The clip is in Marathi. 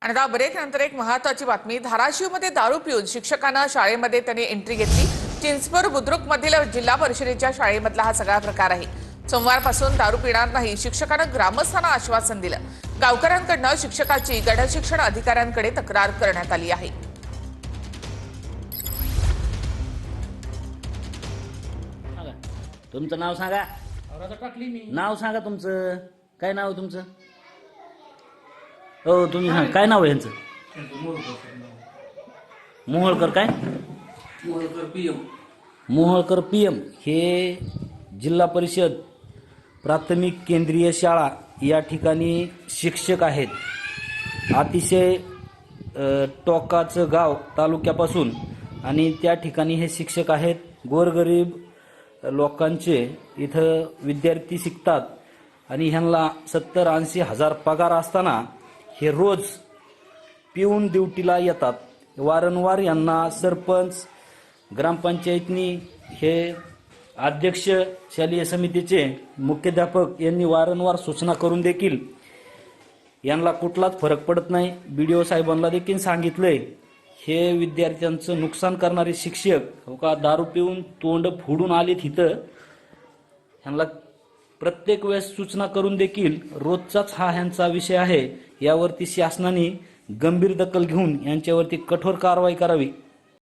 आणि आता ब्रेक नंतर एक महत्त्वाची बातमी। धाराशिवमध्ये दारू पिऊन शिक्षकांना शाळेमध्ये त्यांनी एंट्री घेतली। चिंचपूर बुद्रुक मधील जिल्हा परिषदेच्या शाळेमधला हा सगळा प्रकार आहे। सोमवारपासून दारू पिणार नाही शिक्षकांना ग्रामस्थांना आश्वासन दिलं। गावकऱ्यांकडून शिक्षकाची गणशिक्षण अधिकाऱ्यांकडे तक्रार करण्यात आली आहे। तुमचं नाव सांगा। नाव सांगा तुमचं। काय नाव आहे तुमचं? हो तुम्ही सांगा काय नाव आहे यांचं? मोहोळकर काय? मोहोळकर पीएम हे जिल्हा परिषद प्राथमिक केंद्रीय शाळा या ठिकाणी शिक्षक आहेत। अतिशय टोकाचं गाव तालुक्यापासून आणि त्या ठिकाणी हे शिक्षक आहेत। गोरगरीब लोकांचे इथं विद्यार्थी शिकतात आणि ह्यांना 70-80 हजार पगार असताना हे रोज पिऊन ड्युटीला येतात। वारंवार यांना सरपंच ग्रामपंचायतनी हे अध्यक्ष शालेय समितीचे मुख्याध्यापक यांनी वारंवार सूचना करून देखील यांना कुठलाच फरक पडत नाही। बीडीओ साहेबांना देखील सांगितलंय। हे विद्यार्थ्यांचं नुकसान करणारे शिक्षक हो का दारू पिऊन तोंड फोडून आलेत इथं। ह्यांना प्रत्येक वेळेस सूचना करून देखील रोजचाच हा ह्यांचा विषय आहे। यावरती शासनाने गंभीर दखल घेऊन यांच्यावरती कठोर कारवाई करावी